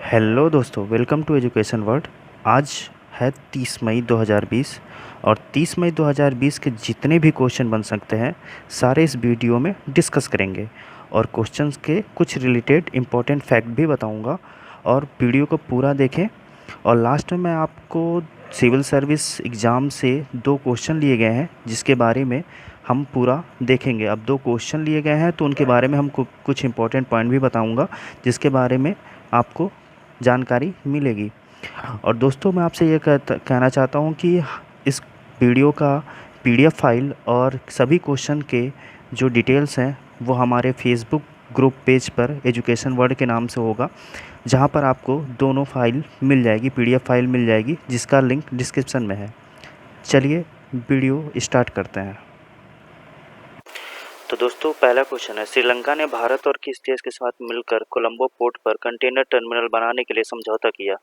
Hello दोस्तों, welcome to education world. आज है 30 मई 2020 और 30 मई 2020 के जितने भी क्वेश्चन बन सकते हैं सारे इस वीडियो में डिस्कस करेंगे और क्वेश्चंस के कुछ रिलेटेड इम्पोर्टेंट फैक्ट भी बताऊंगा। और वीडियो को पूरा देखें। और लास्ट में मैं आपको सिविल सर्विस एग्ज़ाम से दो क्वेश्चन लिए गए हैं जिसके बारे में हम पूरा देखेंगे। अब दो क्वेश्चन लिए गए हैं तो उनके बारे में हम कुछ इम्पोर्टेंट पॉइंट भी बताऊंगा जिसके बारे में आपको जानकारी मिलेगी। और दोस्तों, मैं आपसे ये कहना चाहता हूँ कि इस वीडियो का पीडीएफ फाइल और सभी क्वेश्चन के जो डिटेल्स हैं वो हमारे फेसबुक ग्रुप पेज पर एजुकेशन वर्ल्ड के नाम से होगा, जहाँ पर आपको दोनों फाइल मिल जाएगी, पीडीएफ फाइल मिल जाएगी जिसका लिंक डिस्क्रिप्शन में है। चलिए वीडियो स्टार्ट करते हैं। तो दोस्तों, पहला क्वेश्चन है, श्रीलंका ने भारत और किस देश के साथ मिलकर कोलंबो पोर्ट पर कंटेनर टर्मिनल बनाने के लिए समझौता किया?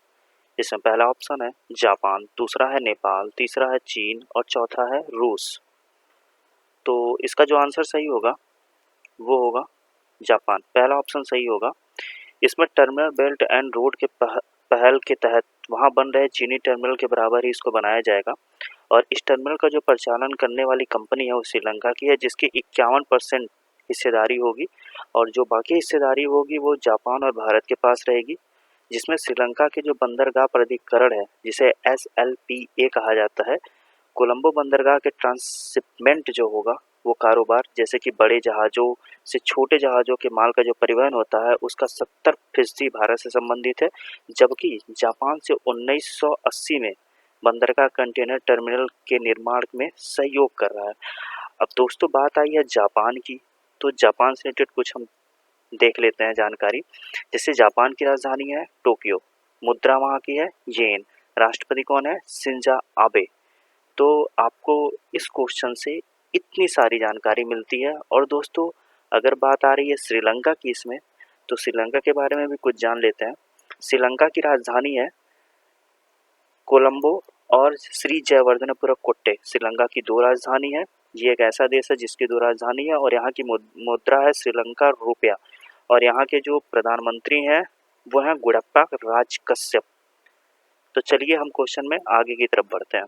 इसमें पहला ऑप्शन है जापान, दूसरा है नेपाल, तीसरा है चीन और चौथा है रूस। तो इसका जो आंसर सही होगा वो होगा जापान। पहला ऑप्शन सही होगा। इसमें टर्मिनल बेल्ट एंड रोड के पहल के तहत वहां बन रहे चीनी टर्मिनल के बराबर ही इसको बनाया जाएगा। और इस टर्मिनल का जो परिचालन करने वाली कंपनी है वो श्रीलंका की है, जिसकी 51% हिस्सेदारी होगी और जो बाकी हिस्सेदारी होगी वो जापान और भारत के पास रहेगी। जिसमें श्रीलंका के जो बंदरगाह प्राधिकरण है, जिसे SLPA कहा जाता है, कोलंबो बंदरगाह के ट्रांसशिपमेंट जो होगा वो कारोबार, जैसे कि बड़े जहाज़ों से छोटे जहाज़ों के माल का जो परिवहन होता है उसका 70% भारत से संबंधित है। जबकि जापान से 1980 में बंदरगाह कंटेनर टर्मिनल के निर्माण में सहयोग कर रहा है। अब दोस्तों, बात आई है जापान की, तो जापान से रिलेटेड कुछ हम देख लेते हैं जानकारी। जैसे जापान की राजधानी है टोक्यो, मुद्रा वहाँ की है येन, राष्ट्रपति कौन है शिंजो आबे। तो आपको इस क्वेश्चन से इतनी सारी जानकारी मिलती है। और दोस्तों, अगर बात आ रही है श्रीलंका की इसमें, तो श्रीलंका के बारे में भी कुछ जान लेते हैं। श्रीलंका की राजधानी है कोलंबो और श्री जयवर्धनपुरा कोट्टे। श्रीलंका की दो राजधानी है। ये एक ऐसा देश है जिसकी दो राजधानी है और यहाँ की मुद्रा है श्रीलंका रुपया। और यहाँ के जो प्रधानमंत्री हैं वो हैं गुडप्पा राजकश्यप। तो चलिए हम क्वेश्चन में आगे की तरफ बढ़ते हैं।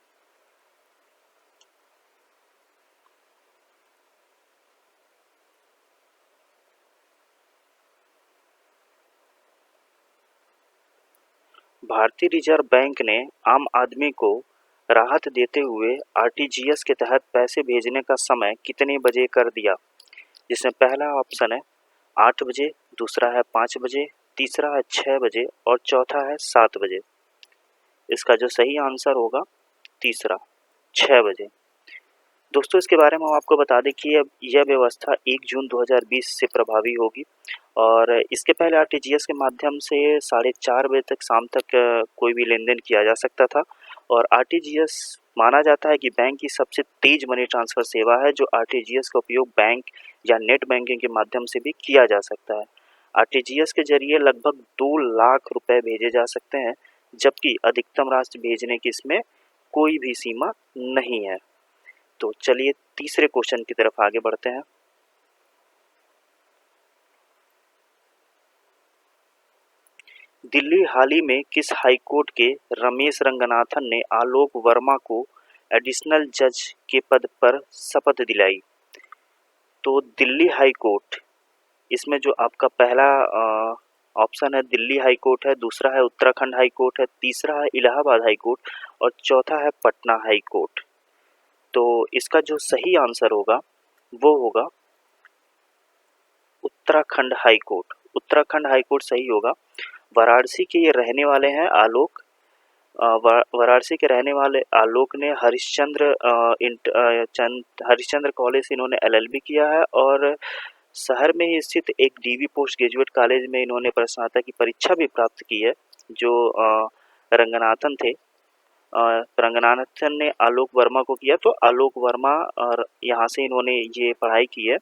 भारतीय रिजर्व बैंक ने आम आदमी को राहत देते हुए आरटीजीएस के तहत पैसे भेजने का समय कितने बजे कर दिया? जिसमें पहला ऑप्शन है 8 बजे, दूसरा है 5 बजे, तीसरा है 6 बजे और चौथा है 7 बजे। इसका जो सही आंसर होगा तीसरा, 6 बजे। दोस्तों, इसके बारे में हम आपको बता दें कि यह व्यवस्था 1 जून 2020 से प्रभावी होगी। और इसके पहले आरटीजीएस के माध्यम से 4:30 बजे तक शाम तक कोई भी लेन देन किया जा सकता था। और आरटीजीएस माना जाता है कि बैंक की सबसे तेज मनी ट्रांसफ़र सेवा है, जो आरटीजीएस का उपयोग बैंक या नेट बैंकिंग के माध्यम से भी किया जा सकता है। आरटीजीएस के जरिए लगभग 2 लाख रुपए भेजे जा सकते हैं, जबकि अधिकतम राशि भेजने की इसमें कोई भी सीमा नहीं है। तो चलिए तीसरे क्वेश्चन की तरफ आगे बढ़ते हैं। दिल्ली हाल ही में किस हाईकोर्ट के रमेश रंगनाथन ने आलोक वर्मा को एडिशनल जज के पद पर शपथ दिलाई? तो दिल्ली हाई कोर्ट, इसमें जो आपका पहला ऑप्शन है दिल्ली हाई कोर्ट है, दूसरा है उत्तराखंड हाई कोर्ट है, तीसरा है इलाहाबाद हाई कोर्ट और चौथा है पटना हाई कोर्ट। तो इसका जो सही आंसर होगा वो होगा Uttarakhand high court. Uttarakhand high court सही होगा। वाराणसी के ये रहने वाले हैं आलोक। वाराणसी के रहने वाले आलोक ने हरिश्चंद्र कॉलेज से इन्होंने LLB किया है और शहर में ही स्थित एक डीवी पोस्ट ग्रेजुएट कॉलेज में इन्होंने स्नातक की परीक्षा भी प्राप्त की है। जो रंगनाथन थे, रंगनाथन ने आलोक वर्मा को किया, तो आलोक वर्मा और यहाँ से इन्होंने ये पढ़ाई की है।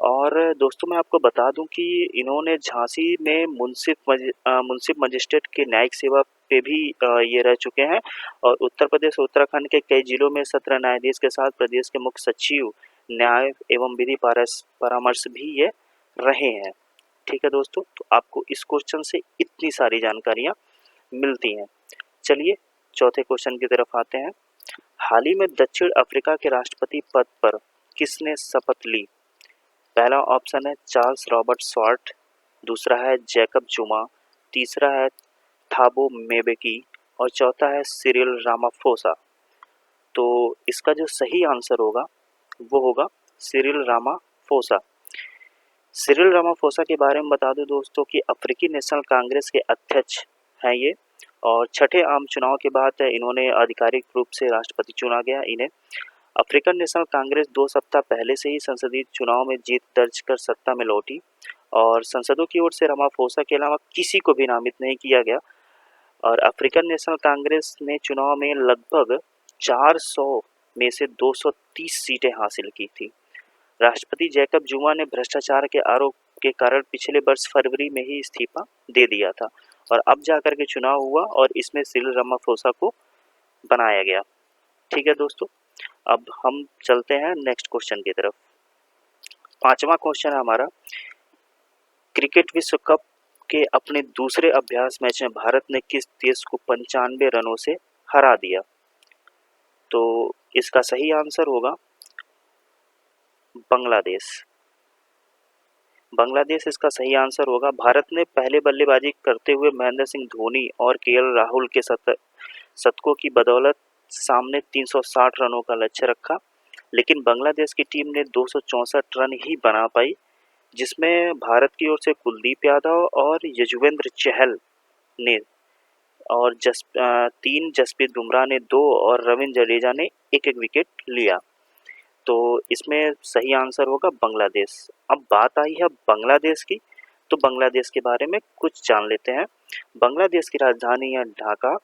और दोस्तों, मैं आपको बता दूं कि इन्होंने झांसी में मुंसिफ मजिस्ट्रेट के न्यायिक सेवा पे भी ये रह चुके हैं। और उत्तर प्रदेश और उत्तराखंड के कई जिलों में सत्र न्यायाधीश के साथ प्रदेश के मुख्य सचिव न्याय एवं विधि परामर्श भी ये रहे हैं। ठीक है दोस्तों, तो आपको इस क्वेश्चन से इतनी सारी जानकारियां मिलती हैं। चलिए चौथे क्वेश्चन की तरफ आते हैं। हाल ही में दक्षिण अफ्रीका के राष्ट्रपति पद पर किसने शपथ ली? पहला ऑप्शन है चार्ल्स रॉबर्ट स्वॉर्ट, दूसरा है जैकब जुमा, तीसरा है थाबो मेबेकी और चौथा है सिरिल रामाफोसा। तो इसका जो सही आंसर होगा वो होगा सिरिल रामाफोसा। सिरिल रामाफोसा के बारे में बता दूं दोस्तों कि अफ्रीकी नेशनल कांग्रेस के अध्यक्ष हैं ये, और छठे आम चुनाव के बाद इन्होंने आधिकारिक रूप से राष्ट्रपति चुना गया इन्हें। अफ्रीकन नेशनल कांग्रेस 2 सप्ताह पहले से ही संसदीय चुनाव में जीत दर्ज कर सत्ता में लौटी और संसदों की ओर से रामाफोसा के अलावा किसी को भी नामित नहीं किया गया। और अफ्रीकन नेशनल कांग्रेस ने चुनाव में लगभग 400 में से 230 सीटें हासिल की थी। राष्ट्रपति जैकब जुमा ने भ्रष्टाचार के आरोप के कारण पिछले वर्ष फरवरी में ही इस्तीफा दे दिया था और अब जाकर के चुनाव हुआ और इसमें सिरिल रामाफोसा को बनाया गया। ठीक है दोस्तों, अब हम चलते हैं नेक्स्ट क्वेश्चन की तरफ। पांचवा क्वेश्चन है हमारा, क्रिकेट विश्व कप के अपने दूसरे अभ्यास मैच में भारत ने किस देश को 95 रनों से हरा दिया? तो इसका सही आंसर होगा बांग्लादेश। बांग्लादेश इसका सही आंसर होगा। भारत ने पहले बल्लेबाजी करते हुए महेंद्र सिंह धोनी और केएल राहुल के शतकों की बदौलत सामने 360 रनों का लक्ष्य रखा, लेकिन बांग्लादेश की टीम ने 264 रन ही बना पाई, जिसमें भारत की ओर से कुलदीप यादव और यजुवेंद्र चहल ने और 3, जसप्रीत बुमराह ने 2 और रविंद्र जडेजा ने 1-1 विकेट लिया। तो इसमें सही आंसर होगा बांग्लादेश। अब बात आई है बांग्लादेश की, तो बांग्लादेश के बारे में कुछ जान लेते हैं। बांग्लादेश की राजधानी है ढाका,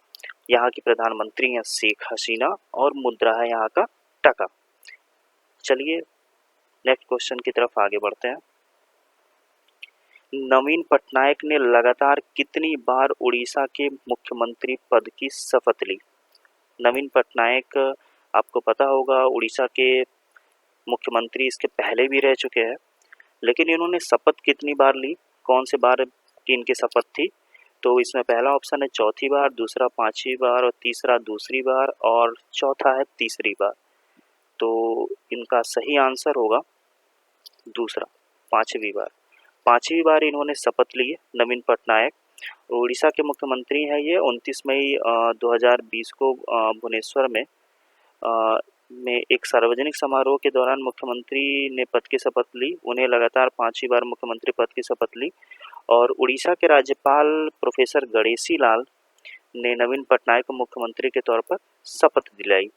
यहाँ की प्रधानमंत्री है शेख हसीना और मुद्रा है यहाँ का टका। चलिए नेक्स्ट क्वेश्चन की तरफ आगे बढ़ते हैं। नवीन पटनायक ने लगातार कितनी बार उड़ीसा के मुख्यमंत्री पद की शपथ ली? नवीन पटनायक आपको पता होगा उड़ीसा के मुख्यमंत्री इसके पहले भी रह चुके हैं, लेकिन इन्होंने शपथ कितनी बार ली, कौन से बार की इनकी शपथ थी? तो इसमें पहला ऑप्शन है चौथी बार, दूसरा 5वीं बार और तीसरा दूसरी बार और चौथा है तीसरी बार। तो इनका सही आंसर होगा दूसरा, 5वीं बार। 5वीं बार इन्होंने शपथ ली है नवीन पटनायक। उड़ीसा के मुख्यमंत्री हैं ये। 29 मई 2020 को भुवनेश्वर में एक सार्वजनिक समारोह के दौरान मुख्यमंत्री ने पद की शपथ ली। उन्हें लगातार 5वीं बार मुख्यमंत्री पद की शपथ ली और उड़ीसा के राज्यपाल प्रोफेसर गणेशी लाल ने नवीन पटनायक को मुख्यमंत्री के तौर पर शपथ दिलाई।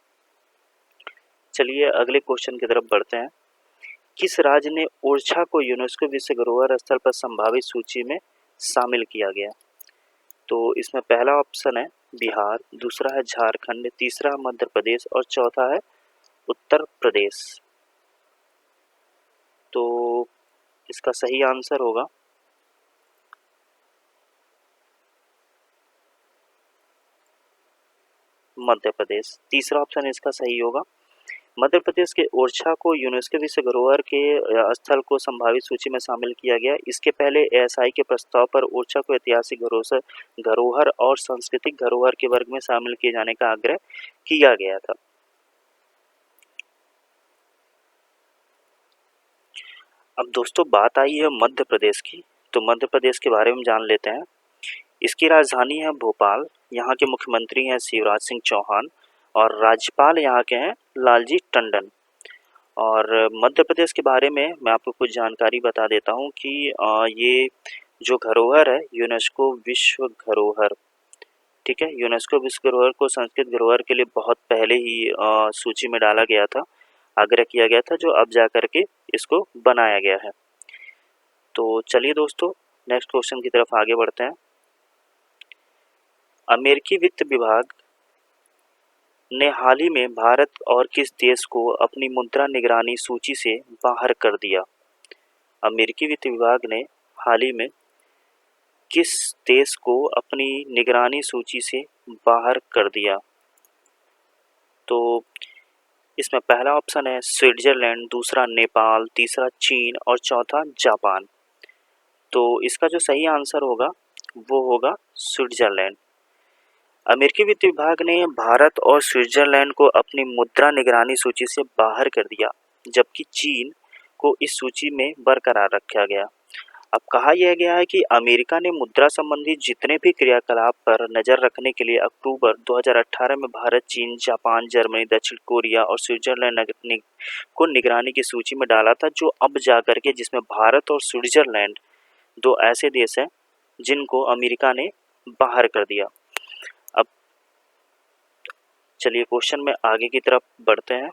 चलिए अगले क्वेश्चन की तरफ बढ़ते हैं। किस राज्य ने ओरछा को यूनेस्को विश्व धरोहर स्थल पर संभावित सूची में शामिल किया गया? तो इसमें पहला ऑप्शन है बिहार, दूसरा है झारखंड, तीसरा मध्य प्रदेश और चौथा है उत्तर प्रदेश। तो इसका सही आंसर होगा मध्य प्रदेश। तीसरा ऑप्शन इसका सही होगा। मध्य प्रदेश के ओरछा को यूनेस्को विश्व धरोहर के स्थल को संभावित सूची में शामिल किया गया। इसके पहले एएसआई के प्रस्ताव पर ओरछा को ऐतिहासिक धरोहर और सांस्कृतिक धरोहर के वर्ग में शामिल किए जाने का आग्रह किया गया था। अब दोस्तों बात आई है मध्य प्रदेश की, तो मध्य प्रदेश के बारे में जान लेते हैं। इसकी राजधानी है भोपाल, यहाँ के मुख्यमंत्री हैं शिवराज सिंह चौहान और राज्यपाल यहाँ के हैं लालजी टंडन। और मध्य प्रदेश के बारे में मैं आपको कुछ जानकारी बता देता हूँ कि ये जो धरोहर है यूनेस्को विश्व धरोहर, ठीक है, यूनेस्को विश्व धरोहर को संस्कृत धरोहर के लिए बहुत पहले ही सूची में डाला गया था, आग्रह किया गया था, जो अब जा कर के इसको बनाया गया है। तो चलिए दोस्तों नेक्स्ट क्वेश्चन की तरफ आगे बढ़ते हैं। अमेरिकी वित्त विभाग ने हाल ही में भारत और किस देश को अपनी मुद्रा निगरानी सूची से बाहर कर दिया? अमेरिकी वित्त विभाग ने हाल ही में किस देश को अपनी निगरानी सूची से बाहर कर दिया? तो इसमें पहला ऑप्शन है स्विट्जरलैंड, दूसरा नेपाल, तीसरा चीन और चौथा जापान। तो इसका जो सही आंसर होगा वो होगा स्विट्जरलैंड। अमेरिकी वित्त विभाग ने भारत और स्विट्जरलैंड को अपनी मुद्रा निगरानी सूची से बाहर कर दिया, जबकि चीन को इस सूची में बरकरार रखा गया। अब कहा यह गया है कि अमेरिका ने मुद्रा संबंधी जितने भी क्रियाकलाप पर नजर रखने के लिए अक्टूबर 2018 में भारत, चीन, जापान, जर्मनी, दक्षिण कोरिया और स्विट्जरलैंड को निगरानी की सूची में डाला था, जो अब जाकर के जिसमें भारत और स्विट्जरलैंड दो ऐसे देश हैं जिनको अमेरिका ने बाहर कर दिया। अब चलिए क्वेश्चन में आगे की तरफ बढ़ते हैं।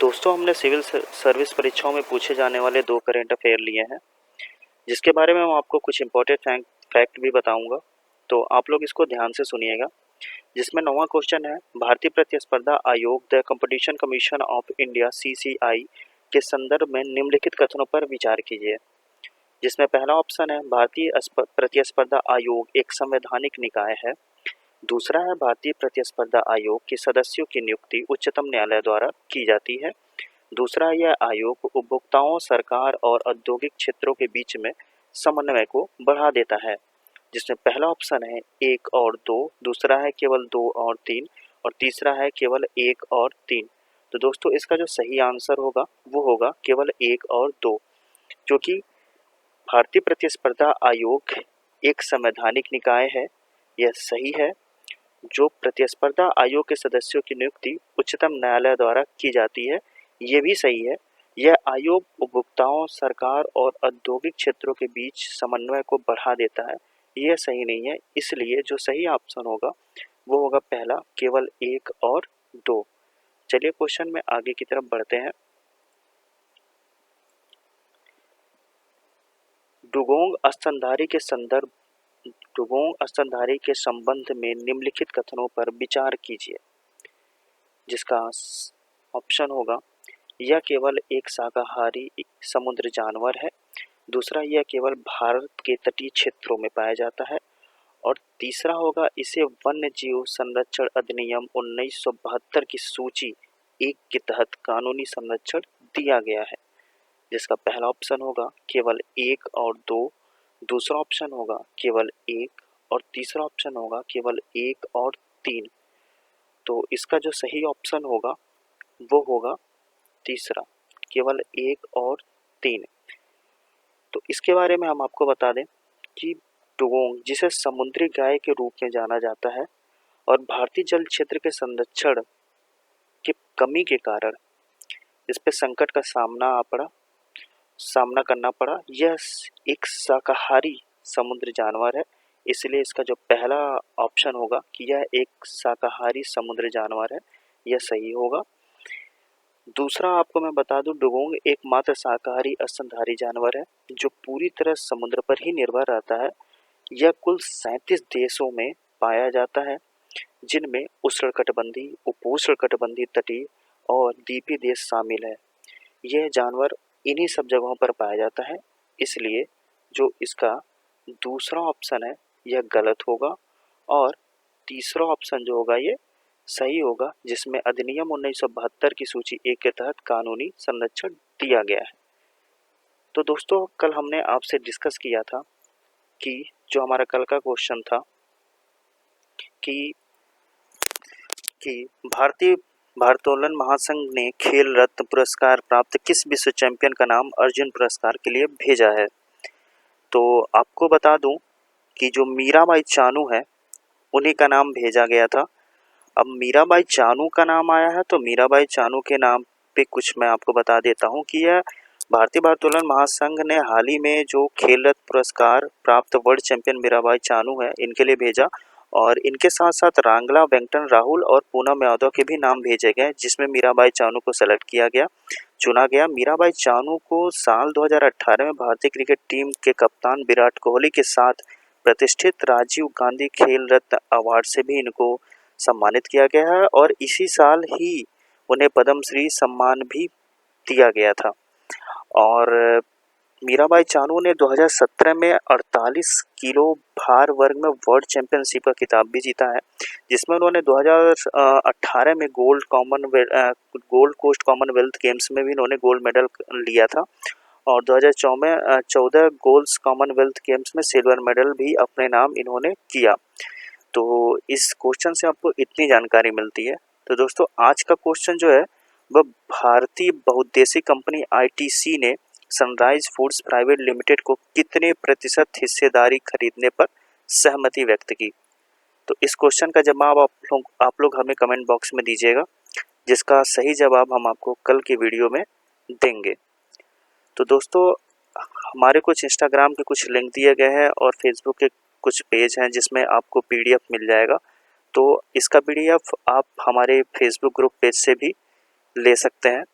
दोस्तों, हमने सिविल सर्विस परीक्षाओं में पूछे जाने वाले 2 करंट अफेयर लिए हैं, जिसके बारे में मैं आपको कुछ इंपॉर्टेंट फैक्ट भी बताऊंगा, तो आप लोग इसको ध्यान से सुनिएगा। जिसमें 9वां क्वेश्चन है, भारतीय प्रतिस्पर्धा आयोग the competition commission of India CCI के संदर्भ में निम्नलिखित कथनों पर विचार कीजिए। जिसमें पहला ऑप्शन है, भारतीय प्रतिस्पर्धा आयोग एक संवैधानिक निकाय है। दूसरा है, भारतीय प्रतिस्पर्धा आयोग के सदस्यों की नियुक्ति उच्चतम न्यायालय द्वारा की जाती है। दूसरा, यह आयोग उपभोक्ताओं, सरकार और औद्योगिक क्षेत्रों के बीच में समन्वय को बढ़ा देता है। जिसमें पहला ऑप्शन है 1 और 2, दूसरा है केवल 2 और 3 और तीसरा है केवल 1 और 3। तो दोस्तों, इसका जो सही आंसर होगा वो होगा केवल 1 और 2, क्योंकि भारतीय प्रतिस्पर्धा आयोग एक संवैधानिक निकाय है, यह सही है। जो प्रतिस्पर्धा आयोग के सदस्यों की नियुक्ति उच्चतम न्यायालय द्वारा की जाती है, ये भी सही है। यह आयोग उपभोक्ताओं, सरकार और औद्योगिक क्षेत्रों के बीच समन्वय को बढ़ा देता है, यह सही नहीं है। इसलिए जो सही ऑप्शन होगा वो होगा पहला, केवल 1 और 2। चलिए क्वेश्चन में आगे की तरफ बढ़ते हैं। डुगोंग स्तनधारी के संबंध में निम्नलिखित कथनों पर विचार कीजिए। जिसका ऑप्शन होगा, यह केवल एक शाकाहारी समुद्र जानवर है। दूसरा, यह केवल भारत के तटीय क्षेत्रों में पाया जाता है। और तीसरा होगा, इसे वन्य जीव संरक्षण अधिनियम 1972 की सूची 1 के तहत कानूनी संरक्षण दिया गया है। जिसका पहला ऑप्शन होगा केवल 1 और 2, दूसरा ऑप्शन होगा केवल 1 और तीसरा ऑप्शन होगा केवल 1 और 3। तो इसका जो सही ऑप्शन होगा वो होगा तीसरा, केवल 1 और 3। तो इसके बारे में हम आपको बता दें कि डुगोंग, जिसे समुद्री गाय के रूप में जाना जाता है और भारतीय जल क्षेत्र के संरक्षण की कमी के कारण इस पे संकट का सामना करना पड़ा। यह एक शाकाहारी समुद्र जानवर है, इसलिए इसका जो पहला ऑप्शन होगा कि यह एक शाकाहारी समुद्र जानवर है, यह सही होगा। दूसरा आपको मैं बता दूं, डुगोंग एकमात्र शाकाहारी स्तनधारी जानवर है जो पूरी तरह समुद्र पर ही निर्भर रहता है। यह कुल 37 देशों में पाया जाता है, जिनमें उष्णकटिबंधीय, उपोष्णकटिबंधीय, तटीय और द्वीपीय देश शामिल है। यह जानवर इन्हीं सब जगहों पर पाया जाता है, इसलिए जो इसका दूसरा ऑप्शन है यह गलत होगा और तीसरा ऑप्शन जो होगा ये सही होगा, जिसमें अधिनियम 1972 की सूची 1 के तहत कानूनी संरक्षण दिया गया है। तो दोस्तों, कल हमने आपसे डिस्कस किया था कि जो हमारा कल का क्वेश्चन था कि भारतीय भारोत्तोलन महासंघ ने खेल रत्न पुरस्कार प्राप्त किस विश्व चैंपियन का नाम अर्जुन पुरस्कार के लिए भेजा है। तो आपको बता दूं कि जो मीराबाई चानू है उन्हीं का नाम भेजा गया था। अब मीराबाई चानू का नाम आया है, तो मीराबाई चानू के नाम पे कुछ मैं आपको बता देता हूं कि यह भारतीय भारोत्तोलन महासंघ ने हाल ही में जो खेल रत्न पुरस्कार प्राप्त वर्ल्ड चैंपियन मीराबाई चानू है इनके लिए भेजा, और इनके साथ साथ रांगला वेंकटन राहुल और पूनम यादव के भी नाम भेजे गए, जिसमें मीराबाई चानू को सेलेक्ट चुना गया। मीराबाई चानू को साल 2018 में भारतीय क्रिकेट टीम के कप्तान विराट कोहली के साथ प्रतिष्ठित राजीव गांधी खेल रत्न अवार्ड से भी इनको सम्मानित किया गया है और इसी साल ही उन्हें पद्मश्री सम्मान भी दिया गया था। और मीराबाई चानू ने 2017 में 48 किलो भार वर्ग में वर्ल्ड चैंपियनशिप का खिताब भी जीता है, जिसमें उन्होंने 2018 में गोल्ड कोस्ट कॉमनवेल्थ गेम्स में भी इन्होंने गोल्ड मेडल लिया था। और 2014 गोल्स कॉमनवेल्थ गेम्स में सिल्वर मेडल भी अपने नाम इन्होंने किया। तो इस क्वेश्चन से आपको इतनी जानकारी मिलती है। तो दोस्तों आज का क्वेश्चन जो है वह भारतीय बहुउद्देशीय कंपनी आईटीसी ने सनराइज फूड्स प्राइवेट लिमिटेड को कितने प्रतिशत हिस्सेदारी खरीदने पर सहमति व्यक्त की। तो इस क्वेश्चन का जवाब आप लोग हमें कमेंट बॉक्स में दीजिएगा, जिसका सही जवाब हम आपको कल की वीडियो में देंगे। तो दोस्तों हमारे कुछ इंस्टाग्राम के कुछ लिंक दिए गए हैं और फेसबुक के कुछ पेज हैं जिसमें आपको पीडीएफ मिल जाएगा। तो इसका पीडीएफ आप हमारे फेसबुक ग्रुप पेज से भी ले सकते हैं।